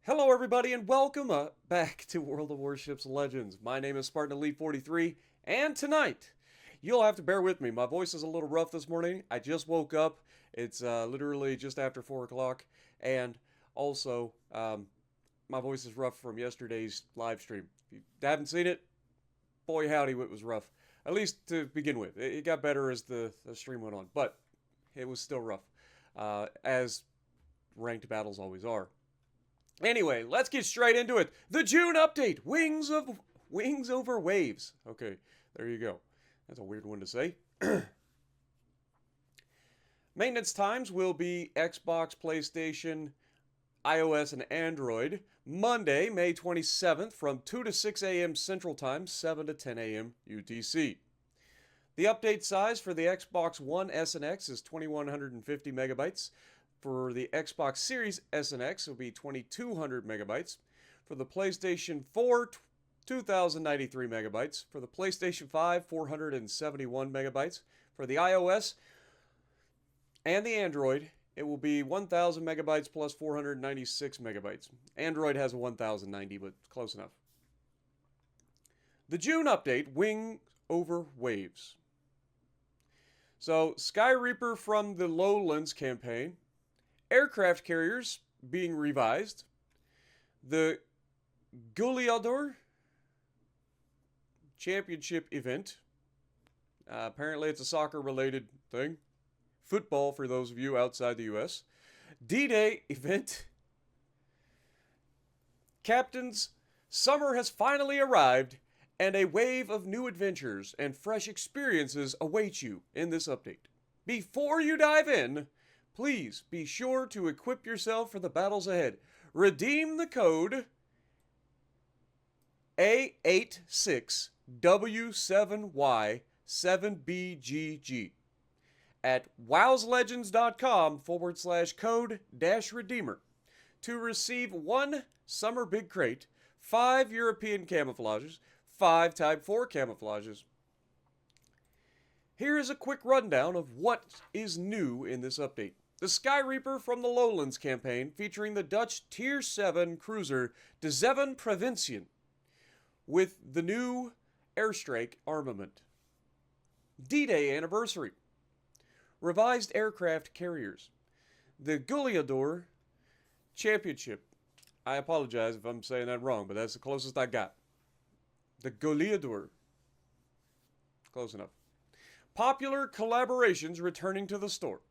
Hello, everybody, and welcome back to World of Warships Legends. My name is Spartan Elite 43, and tonight, you'll have to bear with me. My voice is a little rough this morning. I just woke up. It's literally just after 4 o'clock, and also, my voice is rough from yesterday's live stream. If you haven't seen it, boy howdy, it was rough. At least to begin with. It got better as the stream went on, but it was still rough, as ranked battles always are. Anyway, let's get straight into it. The June update, Wings over Waves. Okay, there you go. That's a weird one to say. Maintenance times will be Xbox, PlayStation, iOS, and Android. Monday, May 27th from 2 to 6 a.m. Central Time, 7 to 10 a.m. UTC. The update size for the Xbox One S and X is 2150 megabytes. For the Xbox Series S and X, it will be 2200 megabytes. For the PlayStation 4, 2093 megabytes. For the PlayStation 5, 471 megabytes. For the iOS and the Android, it will be 1000 megabytes plus 496 megabytes. Android has a 1090, but close enough. The June update, Wing over Waves. So, Sky Reaper from the Lowlands Campaign. Aircraft carriers being revised. The Gador Championship event. Apparently it's a soccer-related thing. Football for those of you outside the U.S. D-Day event. Captains, summer has finally arrived, and a wave of new adventures and fresh experiences await you in this update. Before you dive in, please be sure to equip yourself for the battles ahead. Redeem the code A86W7Y7BGG at wowslegends.com/code-redeemer to receive 1 Summer Big Crate, 5 European camouflages, 5 Type 4 camouflages. Here is a quick rundown of what is new in this update. The Sky Reaper from the Lowlands Campaign, featuring the Dutch Tier 7 cruiser De Zeven Provinciën, with the new airstrike armament. D-Day Anniversary. Revised aircraft carriers. The Gador Championship. I apologize if I'm saying that wrong, but that's the closest I got. The Gador. Close enough. Popular collaborations returning to the store.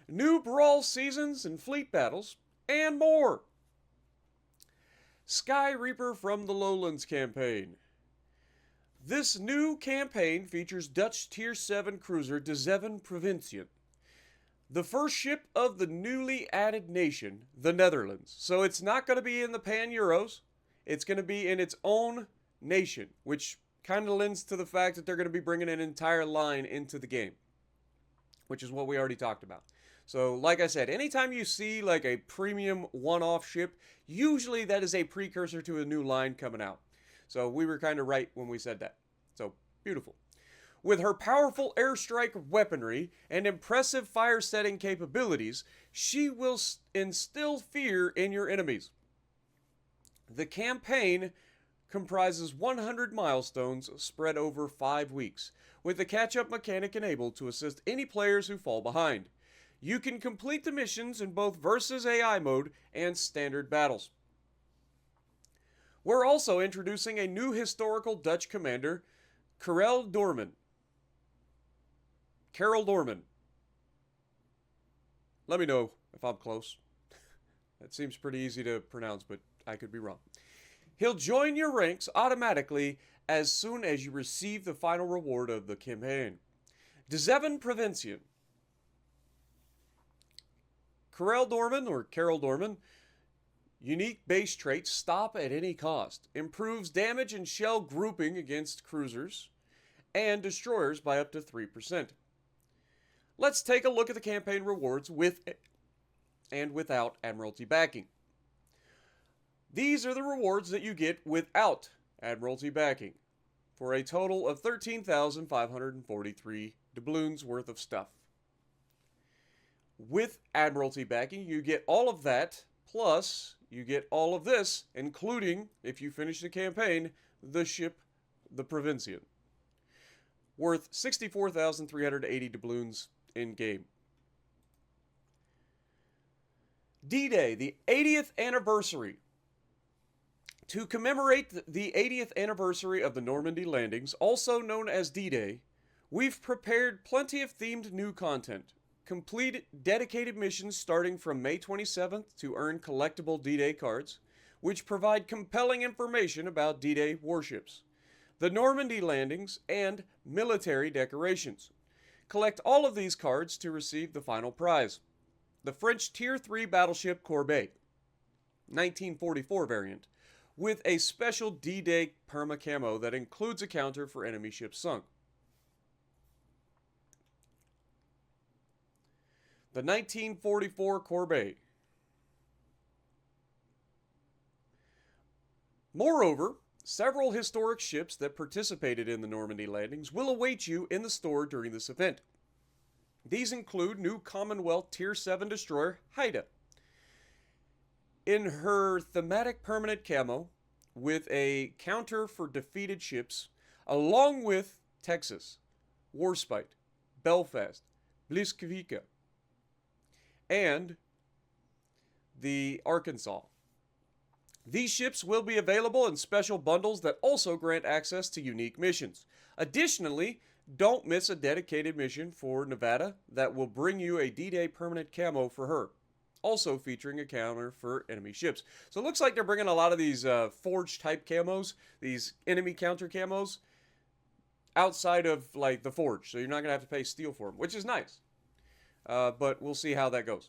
New Brawl Seasons and fleet battles, and more. Sky Reaper from the Lowlands Campaign. This new campaign features Dutch Tier 7 cruiser De Zeven Provinciën, the first ship of the newly added nation, the Netherlands. So it's not going to be in the Pan-Euros. It's going to be in its own nation, which kind of lends to the fact that they're going to be bringing an entire line into the game, which is what we already talked about. So, like I said, anytime you see like a premium one-off ship, usually that is a precursor to a new line coming out. So we were kind of right when we said that. So, beautiful. With her powerful airstrike weaponry and impressive fire-setting capabilities, she will instill fear in your enemies. The campaign comprises 100 milestones spread over 5 weeks, with the catch-up mechanic enabled to assist any players who fall behind. You can complete the missions in both versus AI mode and standard battles. We're also introducing a new historical Dutch commander, Carol Doorman. Let me know if I'm close. That seems pretty easy to pronounce, but I could be wrong. He'll join your ranks automatically as soon as you receive the final reward of the campaign. De Zeven Provinciën. Carol Doorman, unique base trait, stop at any cost. Improves damage and shell grouping against cruisers and destroyers by up to 3%. Let's take a look at the campaign rewards with and without Admiralty backing. These are the rewards that you get without Admiralty backing, for a total of 13,543 doubloons worth of stuff. With Admiralty backing, you get all of that, plus you get all of this, including, if you finish the campaign, the ship, the Provincian. Worth 64,380 doubloons in game. D-Day, the 80th anniversary. To commemorate the 80th anniversary of the Normandy landings, also known as D-Day, we've prepared plenty of themed new content. Complete dedicated missions starting from May 27th to earn collectible D-Day cards, which provide compelling information about D-Day warships, the Normandy landings, and military decorations. Collect all of these cards to receive the final prize, the French Tier 3 battleship Corbeil, 1944 variant, with a special D-Day perma camo that includes a counter for enemy ships sunk. The 1944 Corbeil. Moreover, several historic ships that participated in the Normandy landings will await you in the store during this event. These include new Commonwealth Tier 7 destroyer Haida, in her thematic permanent camo with a counter for defeated ships, along with Texas, Warspite, Belfast, Bliskvika, and the Arkansas. These ships will be available in special bundles that also grant access to unique missions. Additionally, don't miss a dedicated mission for Nevada that will bring you a D-Day permanent camo for her, also featuring a counter for enemy ships. So it looks like they're bringing a lot of these forged type camos, these enemy counter camos, outside of like the forge. So you're not going to have to pay steel for them, which is nice. But we'll see how that goes.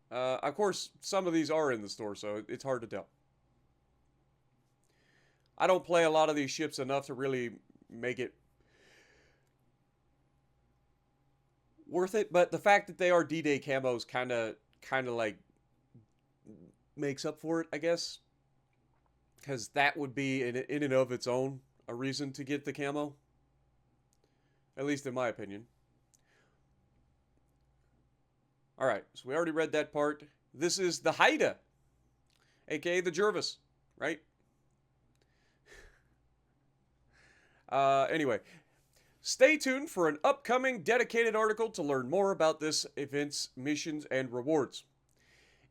Of course, some of these are in the store, so it's hard to tell. I don't play a lot of these ships enough to really make it worth it, but the fact that they are D-Day camos kind of like makes up for it, I guess, because that would be in and of its own a reason to get the camo, at least in my opinion. All right, so we already read that part. This is the Haida, aka the Jervis, right? Anyway, stay tuned for an upcoming dedicated article to learn more about this event's missions and rewards.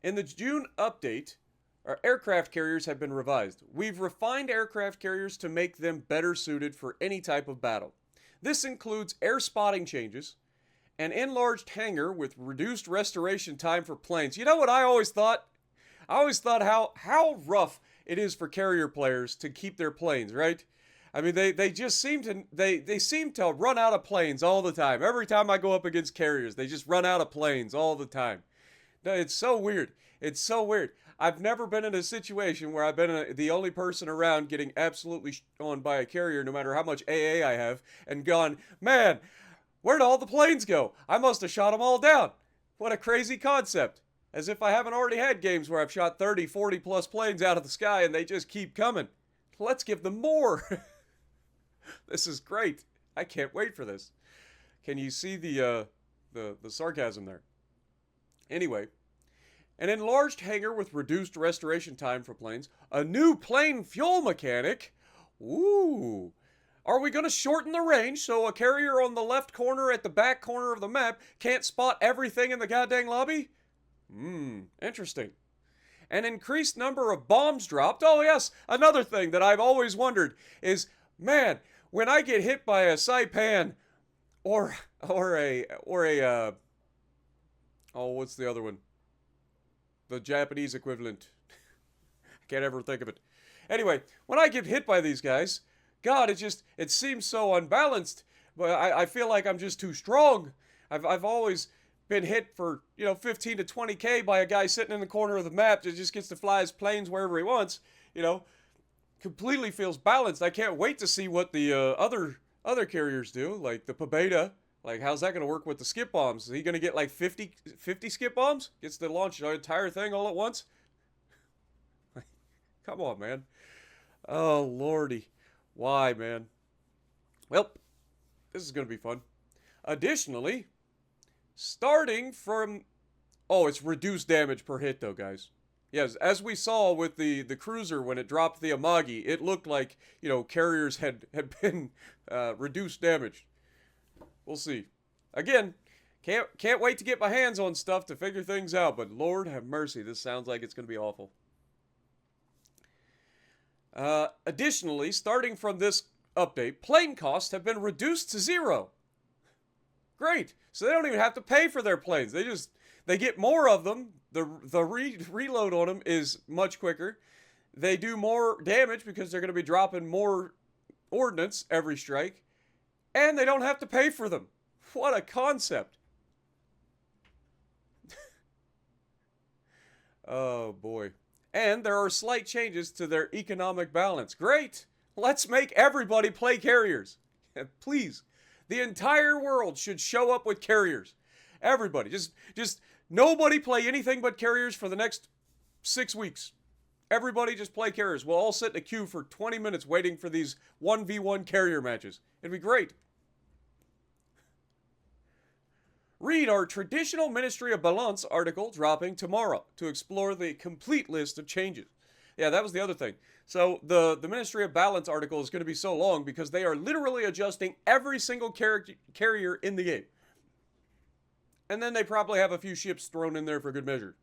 In the June update, our aircraft carriers have been revised. We've refined aircraft carriers to make them better suited for any type of battle. This includes air spotting changes, an enlarged hangar with reduced restoration time for planes. You know what I always thought? I always thought how rough it is for carrier players to keep their planes, right? I mean, they just seem to run out of planes all the time. Every time I go up against carriers, they just run out of planes all the time. No, it's so weird. It's so weird. I've never been in a situation where I've been the only person around getting absolutely on by a carrier, no matter how much AA I have, and gone, man, where'd all the planes go? I must have shot them all down. What a crazy concept. As if I haven't already had games where I've shot 30, 40 plus planes out of the sky and they just keep coming. Let's give them more. This is great. I can't wait for this. Can you see the sarcasm there? Anyway, an enlarged hangar with reduced restoration time for planes, a new plane fuel mechanic. Ooh. Are we going to shorten the range so a carrier on the left corner at the back corner of the map can't spot everything in the goddamn lobby? Interesting. An increased number of bombs dropped. Oh yes, another thing that I've always wondered is, man, when I get hit by a Saipan or a what's the other one? The Japanese equivalent. I can't ever think of it. Anyway, when I get hit by these guys, God, it seems so unbalanced. But I feel like I'm just too strong. I've always been hit for 15 to 20k by a guy sitting in the corner of the map that just gets to fly his planes wherever he wants. Completely feels balanced. I can't wait to see what the other carriers do, like the Pobeda. Like, how's that going to work with the skip bombs? Is he going to get like 50 skip bombs? Gets to launch the entire thing all at once? Come on, man. Oh, lordy. Why, man? Well, this is going to be fun. Additionally, Starting from... Oh, it's reduced damage per hit, though, guys. Yes, as we saw with the cruiser when it dropped the Amagi, it looked like, you know, carriers had been reduced damage. We'll see. Again, can't wait to get my hands on stuff to figure things out, but Lord have mercy, this sounds like it's going to be awful. Additionally, starting from this update, plane costs have been reduced to 0. Great. So they don't even have to pay for their planes. They get more of them. The reload on them is much quicker. They do more damage because they're going to be dropping more ordnance every strike. And they don't have to pay for them. What a concept. Oh boy. And there are slight changes to their economic balance. Great! Let's make everybody play carriers. Please. The entire world should show up with carriers. Everybody. Just nobody play anything but carriers for the next 6 weeks. Everybody just play carriers. We'll all sit in a queue for 20 minutes waiting for these 1v1 carrier matches. It'd be great. Read our traditional Ministry of Balance article dropping tomorrow to explore the complete list of changes. Yeah, that was the other thing. So the Ministry of Balance article is going to be so long because they are literally adjusting every single carrier in the game. And then they probably have a few ships thrown in there for good measure.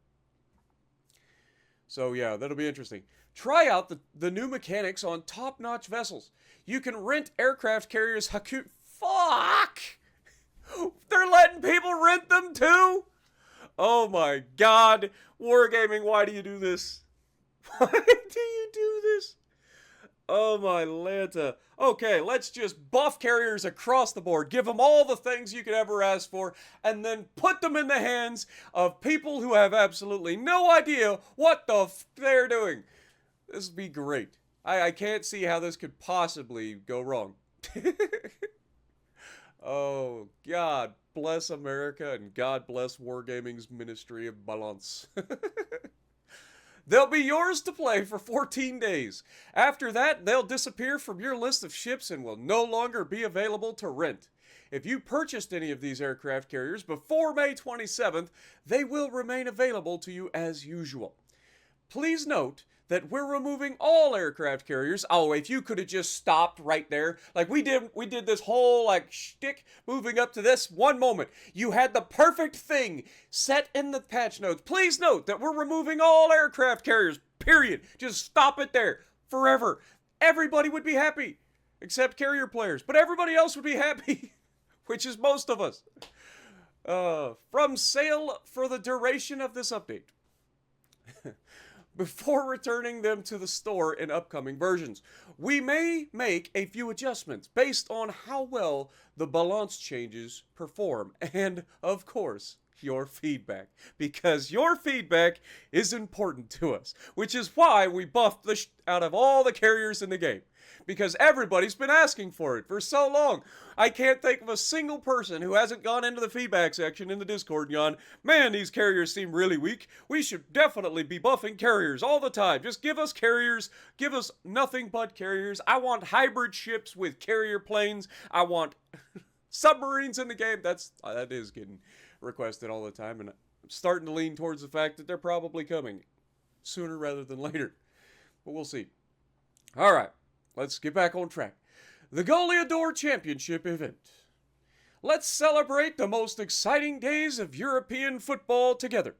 So yeah, that'll be interesting. Try out the new mechanics on top-notch vessels. You can rent aircraft carriers Fuck! They're letting people rent them too? Oh my god. Wargaming, why do you do this? Why do you do this? Oh my Lanta. Okay, let's just buff carriers across the board. Give them all the things you could ever ask for, and then put them in the hands of people who have absolutely no idea what the f they're doing. This would be great. I can't see how this could possibly go wrong. Oh, God bless America and God bless Wargaming's Ministry of Balance. They'll be yours to play for 14 days. After that, they'll disappear from your list of ships and will no longer be available to rent. If you purchased any of these aircraft carriers before May 27th, they will remain available to you as usual. Please note that we're removing all aircraft carriers. Oh, if you could have just stopped right there. Like we did this whole like shtick moving up to this one moment. You had the perfect thing set in the patch notes. Please note that we're removing all aircraft carriers, period. Just stop it there forever. Everybody would be happy, except carrier players. But everybody else would be happy, which is most of us. From sale for the duration of this update. Before returning them to the store in upcoming versions. We may make a few adjustments based on how well the balance changes perform and, of course, your feedback. Because your feedback is important to us, which is why we buffed the out of all the carriers in the game. Because everybody's been asking for it for so long. I can't think of a single person who hasn't gone into the feedback section in the Discord and gone, man, these carriers seem really weak. We should definitely be buffing carriers all the time. Just give us carriers. Give us nothing but carriers. I want hybrid ships with carrier planes. I want submarines in the game. That is getting requested all the time. And I'm starting to lean towards the fact that they're probably coming sooner rather than later. But we'll see. All right. Let's get back on track. The Gador Championship event. Let's celebrate the most exciting days of European football together.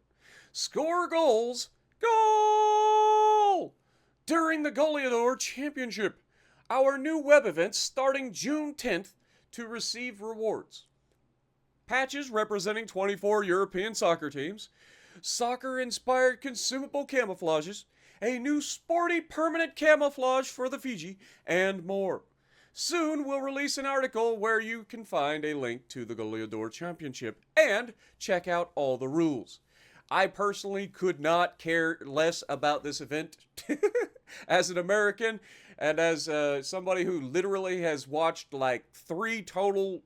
Score goals. Goal! During the Gador Championship. Our new web event starting June 10th to receive rewards. Patches representing 24 European soccer teams. Soccer-inspired consumable camouflages. A new sporty permanent camouflage for the Fiji, and more. Soon we'll release an article where you can find a link to the Gador Championship and check out all the rules. I personally could not care less about this event as an American and as somebody who literally has watched like 3 total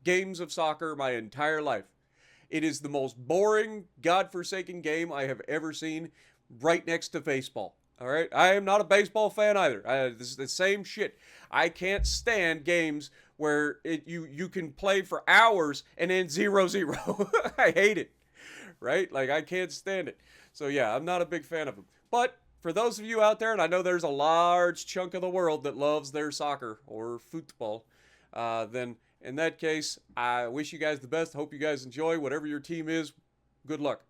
games of soccer my entire life. It is the most boring, godforsaken game I have ever seen. Right next to baseball. All right, I am not a baseball fan either. This is the same shit. I can't stand games where you can play for hours and then 0-0. I hate it. Right? Like I can't stand it. So yeah, I'm not a big fan of them. But for those of you out there, and I know there's a large chunk of the world that loves their soccer or football, then in that case, I wish you guys the best. Hope you guys enjoy whatever your team is. Good luck.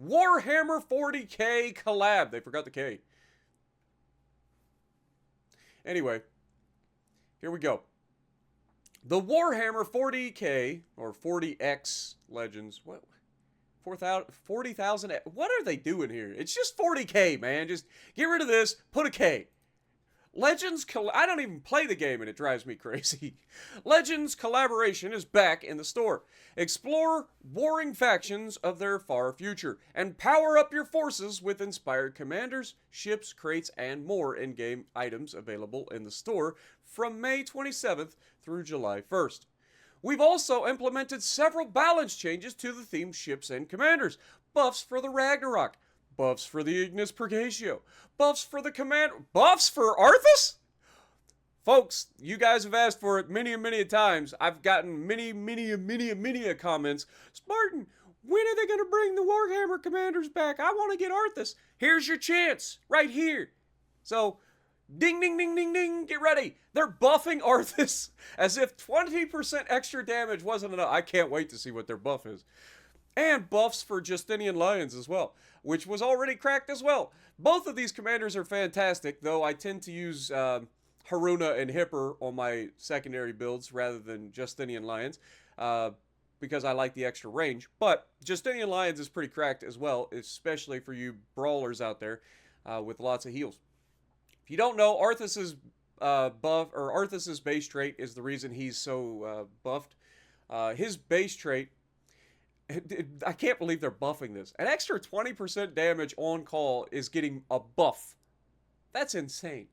Warhammer 40K collab. They forgot the K. Anyway, here we go. The Warhammer 40K or 40X Legends. What? 40,000. What are they doing here? It's just 40K, man. Just get rid of this. Put a K. Legends. I don't even play the game and it drives me crazy. Legends Collaboration is back in the store. Explore warring factions of their far future and power up your forces with inspired commanders, ships, crates, and more in-game items available in the store from May 27th through July 1st. We've also implemented several balance changes to the themed ships and commanders. Buffs for the Ragnarok. Buffs for the Ignis Purgatio. Buffs for the Buffs for Arthas? Folks, you guys have asked for it many and many a times. I've gotten many a comments. Spartan, when are they going to bring the Warhammer commanders back? I want to get Arthas. Here's your chance, right here. So, ding, ding, ding, ding, ding, get ready. They're buffing Arthas as if 20% extra damage wasn't enough. I can't wait to see what their buff is. And buffs for Justinian Lions as well, which was already cracked as well. Both of these commanders are fantastic, though I tend to use Haruna and Hipper on my secondary builds rather than Justinian Lions because I like the extra range. But Justinian Lions is pretty cracked as well, especially for you brawlers out there with lots of heals. If you don't know, Arthas's buff or Arthas's base trait is the reason he's so buffed. His base trait, I can't believe they're buffing this. An extra 20% damage on call is getting a buff. That's insane.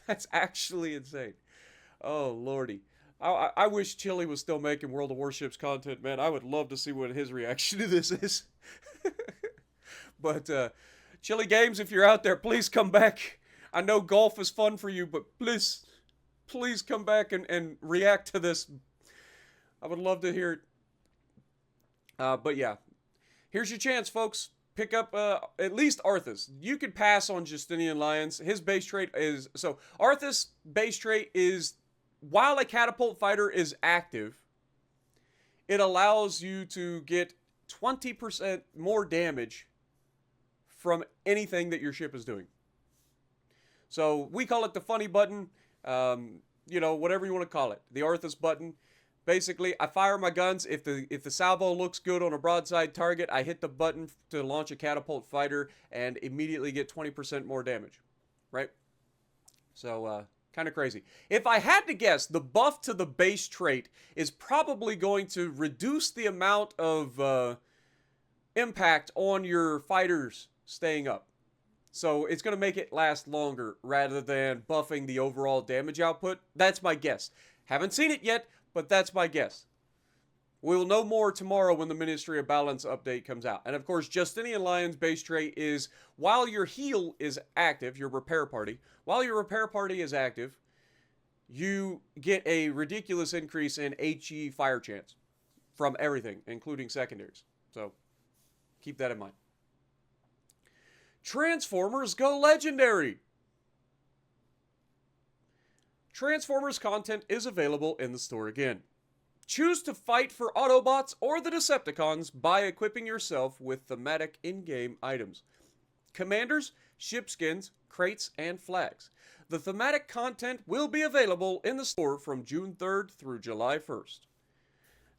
That's actually insane. Oh, lordy. I wish Chili was still making World of Warships content, man. I would love to see what his reaction to this is. But, Chili Games, if you're out there, please come back. I know golf is fun for you, but please come back and react to this. I would love to hear it. But yeah, here's your chance, folks. Pick up at least Arthas. You could pass on Justinian Lions. His base trait is... So, Arthas' base trait is, while a catapult fighter is active, it allows you to get 20% more damage from anything that your ship is doing. So, we call it the funny button. You know, whatever you want to call it. The Arthas button. Basically, I fire my guns. If the salvo looks good on a broadside target, I hit the button to launch a catapult fighter and immediately get 20% more damage. Right? So, kind of crazy. If I had to guess, the buff to the base trait is probably going to reduce the amount of impact on your fighters staying up. So, it's going to make it last longer rather than buffing the overall damage output. That's my guess. Haven't seen it yet, but that's my guess. We'll know more tomorrow when the Ministry of Balance update comes out. And of course, Justinian Lion's base trait is, while your heal is active, your repair party, while your repair party is active, you get a ridiculous increase in HE fire chance from everything, including secondaries. So, keep that in mind. Transformers go legendary! Transformers content is available in the store again. Choose to fight for Autobots or the Decepticons by equipping yourself with thematic in-game items. Commanders, ship skins, crates, and flags. The thematic content will be available in the store from June 3rd through July 1st.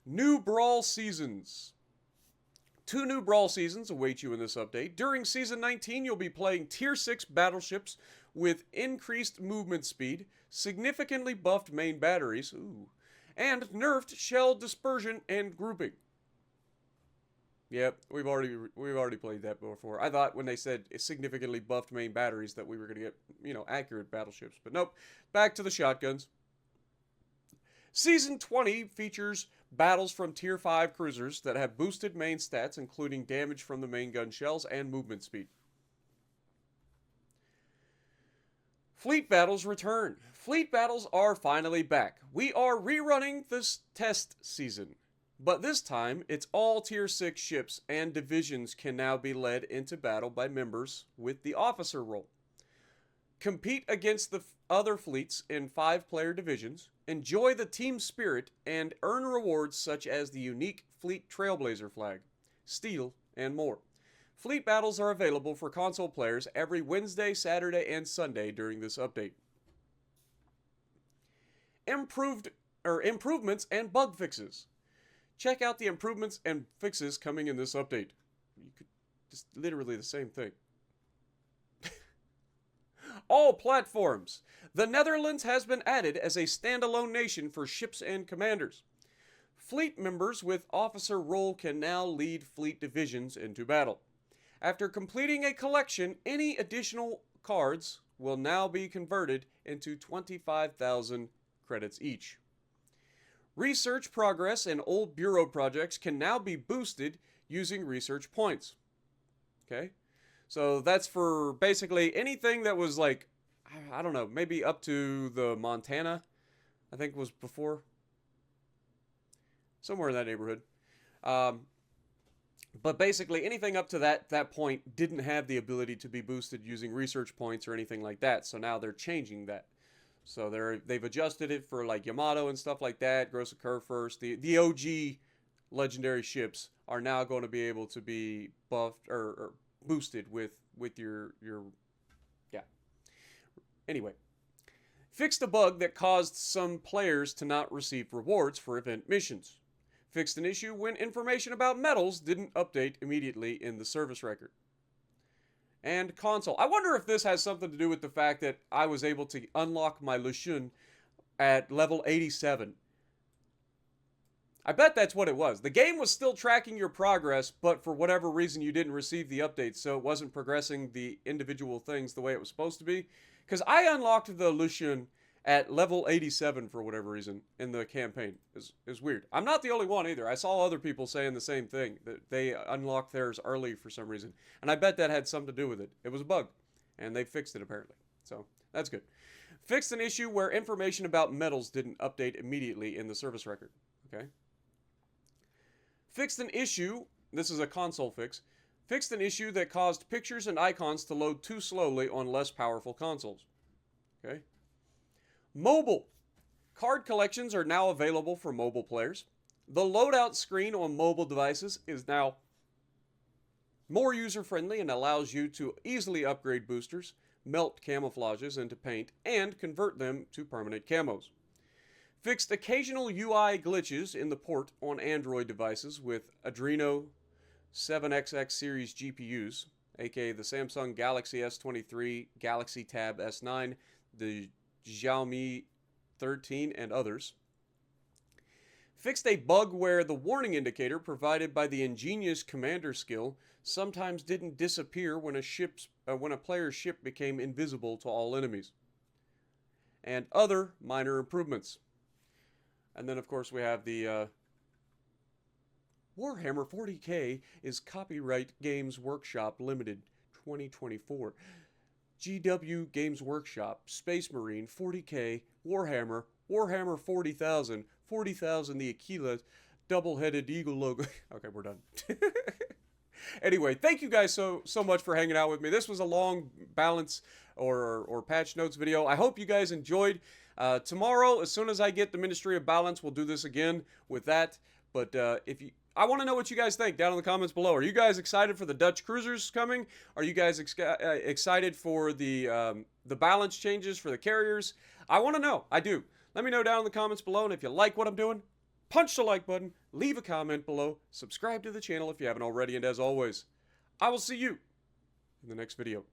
New Brawl Seasons. 2 new Brawl Seasons await you in this update. During Season 19, you'll be playing Tier 6 battleships with increased movement speed, significantly buffed main batteries, and nerfed shell dispersion and grouping. Yep, we've already played that before. I thought when they said significantly buffed main batteries that we were going to get, accurate battleships. But nope, back to the shotguns. Season 20 features battles from Tier 5 cruisers that have boosted main stats, including damage from the main gun shells and movement speed. Fleet battles return. Fleet battles are finally back. We are rerunning this test season. But this time, it's all Tier 6 ships and divisions can now be led into battle by members with the officer role. Compete against the other fleets in 5-player divisions, enjoy the team spirit, and earn rewards such as the unique Fleet Trailblazer flag, steel, and more. Fleet battles are available for console players every Wednesday, Saturday, and Sunday during this update. Improvements and bug fixes. Check out the improvements and fixes coming in this update. You could just literally the same thing. All platforms. The Netherlands has been added as a standalone nation for ships and commanders. Fleet members with officer role can now lead fleet divisions into battle. After completing a collection, any additional cards will now be converted into 25,000 credits each. Research progress in old bureau projects can now be boosted using research points. Okay? So that's for basically anything that was like, I don't know, maybe up to the Montana, I think was before. Somewhere in that neighborhood. But basically anything up to that point didn't have the ability to be boosted using research points or anything like that. So now they're changing that. So they've adjusted it for like Yamato and stuff like that, Gross Occur First. The OG legendary ships are now going to be able to be buffed or boosted with your yeah. Anyway, fixed a bug that caused some players to not receive rewards for event missions. Fixed an issue when information about medals didn't update immediately in the service record. And console. I wonder if this has something to do with the fact that I was able to unlock my Lushun at level 87. I bet that's what it was. The game was still tracking your progress, but for whatever reason you didn't receive the update, so it wasn't progressing the individual things the way it was supposed to be. Because I unlocked the Lushun at level 87 for whatever reason in the campaign. It's weird. I'm not the only one either. I saw other people saying the same thing, that they unlocked theirs early for some reason. And I bet that had something to do with it. It was a bug, and they fixed it apparently. So that's good. Fixed an issue where information about medals didn't update immediately in the service record. Okay. Fixed an issue, this is a console fix, fixed an issue that caused pictures and icons to load too slowly on less powerful consoles. Okay. Mobile. Card collections are now available for mobile players. The loadout screen on mobile devices is now more user-friendly and allows you to easily upgrade boosters, melt camouflages into paint, and convert them to permanent camos. Fixed occasional UI glitches in the port on Android devices with Adreno 7XX series GPUs, aka the Samsung Galaxy S23, Galaxy Tab S9, the Xiaomi 13, and others. Fixed a bug where the warning indicator provided by the ingenious commander skill sometimes didn't disappear when a player's ship became invisible to all enemies. And other minor improvements. And then, of course, we have the Warhammer 40K is Copyright Games Workshop Limited 2024. GW Games Workshop, Space Marine, 40K, Warhammer, Warhammer 40,000, 40,000 the Aquila, double-headed eagle logo. Okay, we're done. Anyway, thank you guys so much for hanging out with me. This was a long balance or patch notes video. I hope you guys enjoyed. Tomorrow, as soon as I get the Ministry of Balance, we'll do this again with that. But I want to know what you guys think down in the comments below. Are you guys excited for the Dutch cruisers coming? Are you guys excited for the balance changes for the carriers? I want to know. I do. Let me know down in the comments below. And if you like what I'm doing, punch the like button, leave a comment below, subscribe to the channel if you haven't already. And as always, I will see you in the next video.